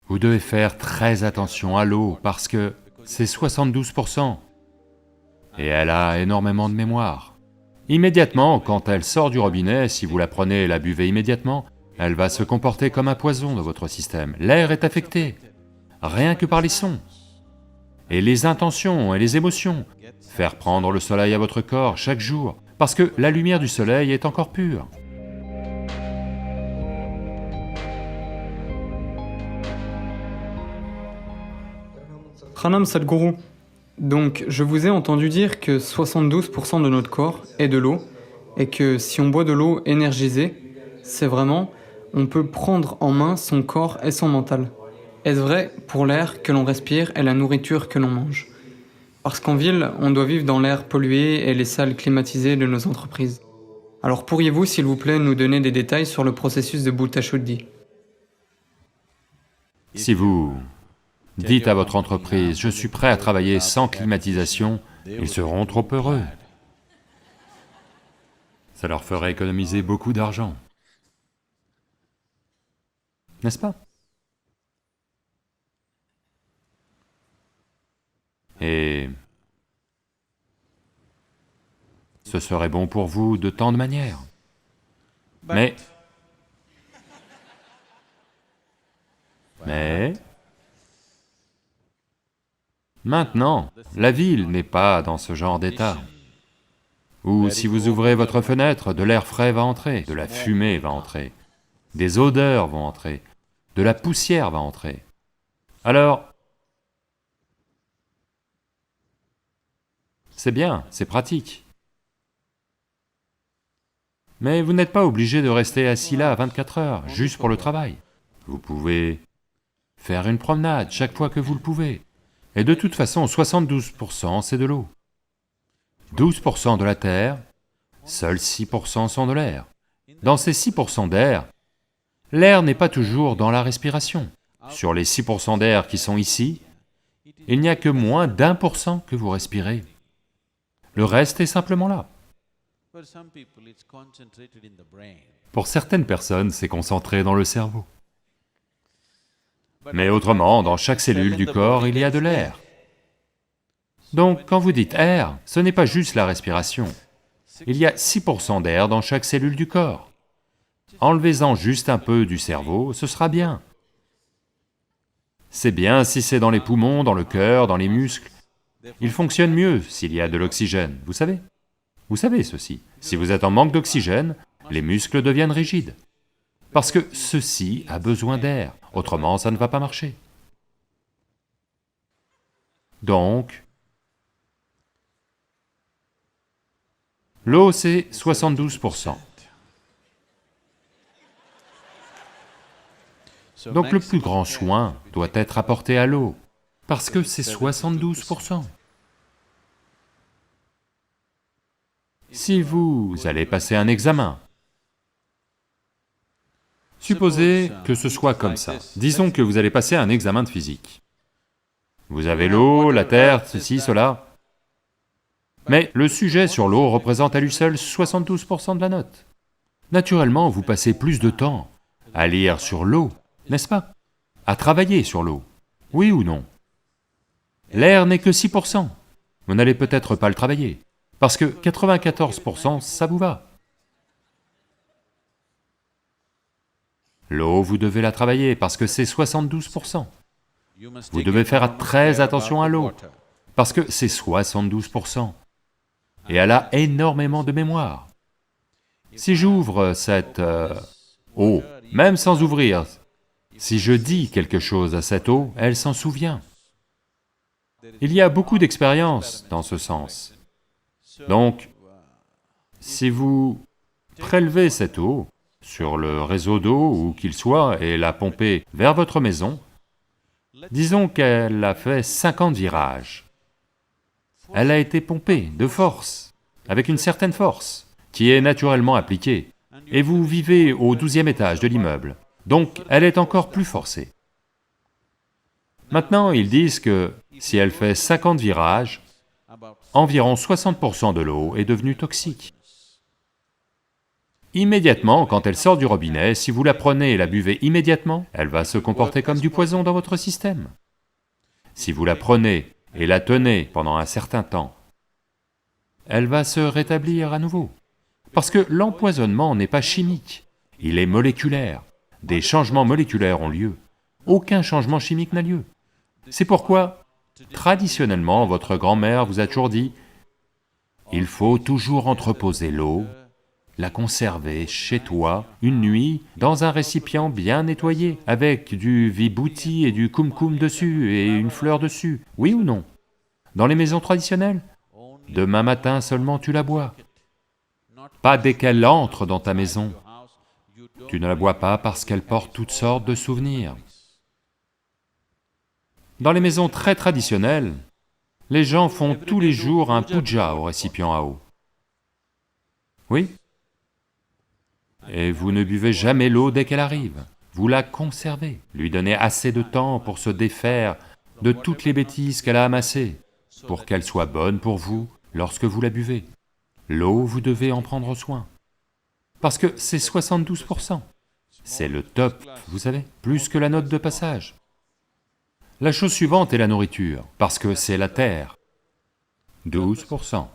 Vous devez faire très attention à l'eau parce que c'est 72%. Et elle a énormément de mémoire. Immédiatement, quand elle sort du robinet, si vous la prenez et la buvez immédiatement, elle va se comporter comme un poison dans votre système. L'air est affecté, rien que par les sons. Et les intentions et les émotions. Faire prendre le soleil à votre corps chaque jour, parce que la lumière du soleil est encore pure. Pranam Sadhguru. Donc, je vous ai entendu dire que 72% de notre corps est de l'eau, et que si on boit de l'eau énergisée, c'est vraiment, on peut prendre en main son corps et son mental. Est-ce vrai pour l'air que l'on respire et la nourriture que l'on mange? Parce qu'en ville, on doit vivre dans l'air pollué et les salles climatisées de nos entreprises. Alors pourriez-vous, s'il vous plaît, nous donner des détails sur le processus de Bhutta Shuddhi? Si vous dites à votre entreprise, je suis prêt à travailler sans climatisation, ils seront trop heureux. Ça leur ferait économiser beaucoup d'argent. N'est-ce pas? Et ce serait bon pour vous de tant de manières. Mais... Maintenant, la ville n'est pas dans ce genre d'état. Où si vous ouvrez votre fenêtre, de l'air frais va entrer, de la fumée va entrer, des odeurs vont entrer, de la poussière va entrer. Alors, c'est bien, c'est pratique. Mais vous n'êtes pas obligé de rester assis là 24 heures, juste pour le travail. Vous pouvez faire une promenade chaque fois que vous le pouvez. Et de toute façon, 72% c'est de l'eau. 12% de la terre, seuls 6% sont de l'air. Dans ces 6% d'air, l'air n'est pas toujours dans la respiration. Sur les 6% d'air qui sont ici, il n'y a que moins d'1% que vous respirez. Le reste est simplement là. Pour certaines personnes, c'est concentré dans le cerveau. Mais autrement, dans chaque cellule du corps, il y a de l'air. Donc, quand vous dites air, ce n'est pas juste la respiration. Il y a 6% d'air dans chaque cellule du corps. Enlevez-en juste un peu du cerveau, ce sera bien. C'est bien si c'est dans les poumons, dans le cœur, dans les muscles. Ils fonctionnent mieux s'il y a de l'oxygène, vous savez? Vous savez ceci, si vous êtes en manque d'oxygène, les muscles deviennent rigides. Parce que ceci a besoin d'air, autrement ça ne va pas marcher. Donc, l'eau c'est 72%. Donc le plus grand soin doit être apporté à l'eau, parce que c'est 72%. Si vous allez passer un examen, supposez que ce soit comme ça. Disons que vous allez passer un examen de physique. Vous avez l'eau, la terre, ceci, cela. Mais le sujet sur l'eau représente à lui seul 72% de la note. Naturellement, vous passez plus de temps à lire sur l'eau, n'est-ce pas? À travailler sur l'eau, oui ou non? L'air n'est que 6%. Vous n'allez peut-être pas le travailler, parce que 94%, ça vous va. L'eau, vous devez la travailler, parce que c'est 72%. Vous devez faire très attention à l'eau, parce que c'est 72%. Et elle a énormément de mémoire. Si j'ouvre cette eau, même sans ouvrir, si je dis quelque chose à cette eau, elle s'en souvient. Il y a beaucoup d'expériences dans ce sens. Donc, si vous prélevez cette eau sur le réseau d'eau où qu'il soit et la pompez vers votre maison, disons qu'elle a fait 50 virages. Elle a été pompée de force, avec une certaine force, qui est naturellement appliquée, et vous vivez au 12e étage de l'immeuble, donc elle est encore plus forcée. Maintenant, ils disent que si elle fait 50 virages, environ 60% de l'eau est devenue toxique. Immédiatement, quand elle sort du robinet, si vous la prenez et la buvez immédiatement, elle va se comporter comme du poison dans votre système. Si vous la prenez et la tenez pendant un certain temps, elle va se rétablir à nouveau. Parce que l'empoisonnement n'est pas chimique, il est moléculaire. Des changements moléculaires ont lieu. Aucun changement chimique n'a lieu. C'est pourquoi, traditionnellement, votre grand-mère vous a toujours dit, il faut toujours entreposer l'eau, la conserver chez toi une nuit dans un récipient bien nettoyé, avec du vibhuti et du kumkum dessus et une fleur dessus, oui ou non? Dans les maisons traditionnelles, demain matin seulement tu la bois. Pas dès qu'elle entre dans ta maison. Tu ne la bois pas parce qu'elle porte toutes sortes de souvenirs. Dans les maisons très traditionnelles, les gens font tous les jours un puja au récipient à eau. Oui? Et vous ne buvez jamais l'eau dès qu'elle arrive, vous la conservez, lui donnez assez de temps pour se défaire de toutes les bêtises qu'elle a amassées, pour qu'elle soit bonne pour vous lorsque vous la buvez. L'eau, vous devez en prendre soin, parce que c'est 72%. C'est le top, vous savez, plus que la note de passage. La chose suivante est la nourriture, parce que c'est la terre. 12%.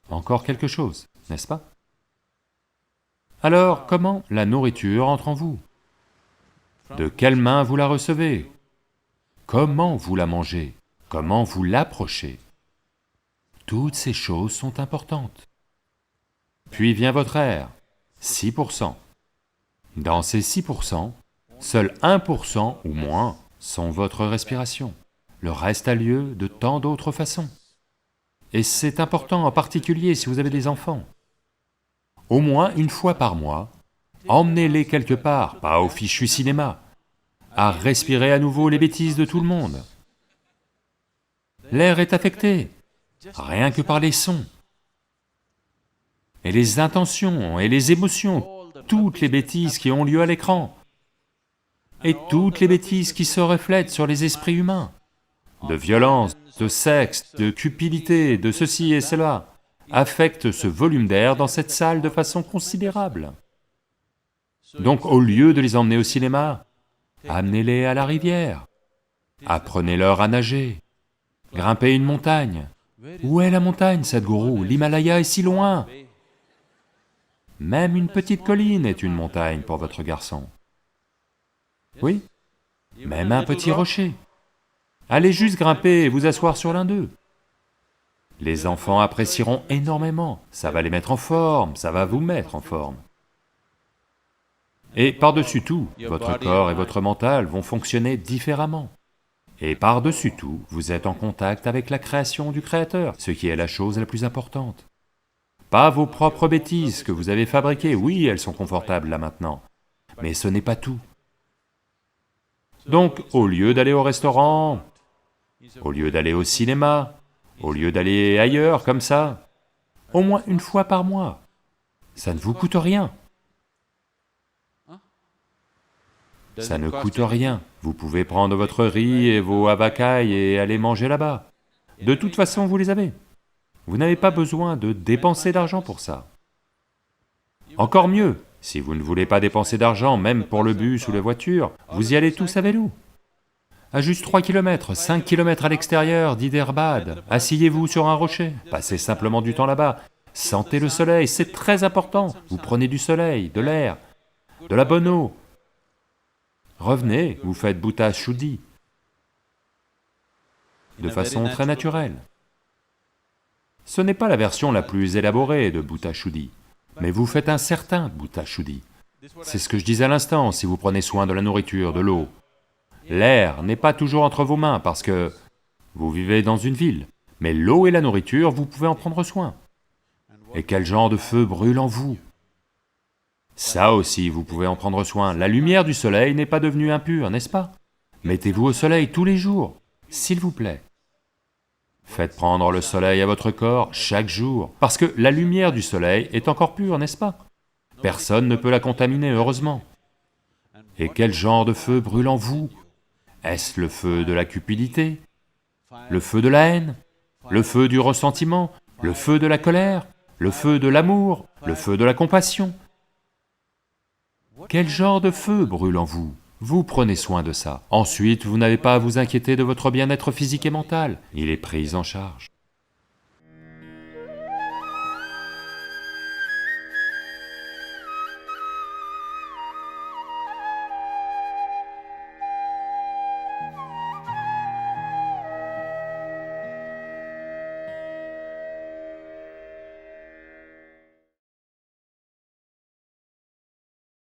Encore quelque chose, n'est-ce pas? Alors, comment la nourriture entre en vous? De quelle main vous la recevez? Comment vous la mangez? Comment vous l'approchez? Toutes ces choses sont importantes. Puis vient votre air, 6%. Dans ces 6%, seul 1% ou moins sont votre respiration. Le reste a lieu de tant d'autres façons. Et c'est important, en particulier si vous avez des enfants. Au moins une fois par mois, emmenez-les quelque part, pas au fichu cinéma, à respirer à nouveau les bêtises de tout le monde. L'air est affecté, rien que par les sons. Et les intentions et les émotions, toutes les bêtises qui ont lieu à l'écran, et toutes les bêtises qui se reflètent sur les esprits humains, de violence, de sexe, de cupidité, de ceci et cela, affectent ce volume d'air dans cette salle de façon considérable. Donc au lieu de les emmener au cinéma, amenez-les à la rivière, apprenez-leur à nager, grimpez une montagne. Où est la montagne, Sadhguru? L'Himalaya est si loin. Même une petite colline est une montagne pour votre garçon. Oui, même un petit rocher. Allez juste grimper et vous asseoir sur l'un d'eux. Les enfants apprécieront énormément, ça va les mettre en forme, ça va vous mettre en forme. Et par-dessus tout, votre corps et votre mental vont fonctionner différemment. Et par-dessus tout, vous êtes en contact avec la création du Créateur, ce qui est la chose la plus importante. Pas vos propres bêtises que vous avez fabriquées, oui, elles sont confortables là maintenant, mais ce n'est pas tout. Donc, au lieu d'aller au restaurant, au lieu d'aller au cinéma, au lieu d'aller ailleurs comme ça, au moins une fois par mois, ça ne vous coûte rien. Ça ne coûte rien, vous pouvez prendre votre riz et vos avakaï et aller manger là-bas. De toute façon, vous les avez. Vous n'avez pas besoin de dépenser d'argent pour ça. Encore mieux, si vous ne voulez pas dépenser d'argent, même pour le bus ou la voiture, vous y allez tous à vélo. À juste 3 km, 5 km à l'extérieur d'Hyderabad, asseyez-vous sur un rocher, passez simplement du temps là-bas, sentez le soleil, c'est très important, vous prenez du soleil, de l'air, de la bonne eau. Revenez, vous faites Bhuta Shuddhi, de façon très naturelle. Ce n'est pas la version la plus élaborée de Bhuta Shuddhi, mais vous faites un certain Bhuta Shuddhi. C'est ce que je disais à l'instant, si vous prenez soin de la nourriture, de l'eau. L'air n'est pas toujours entre vos mains parce que vous vivez dans une ville, mais l'eau et la nourriture, vous pouvez en prendre soin. Et quel genre de feu brûle en vous? Ça aussi, vous pouvez en prendre soin. La lumière du soleil n'est pas devenue impure, n'est-ce pas? Mettez-vous au soleil tous les jours, s'il vous plaît. Faites prendre le soleil à votre corps chaque jour, parce que la lumière du soleil est encore pure, n'est-ce pas? Personne ne peut la contaminer, heureusement. Et quel genre de feu brûle en vous? Est-ce le feu de la cupidité? Le feu de la haine? Le feu du ressentiment? Le feu de la colère? Le feu de l'amour? Le feu de la compassion? Quel genre de feu brûle en vous? Vous prenez soin de ça. Ensuite, vous n'avez pas à vous inquiéter de votre bien-être physique et mental, il est pris en charge.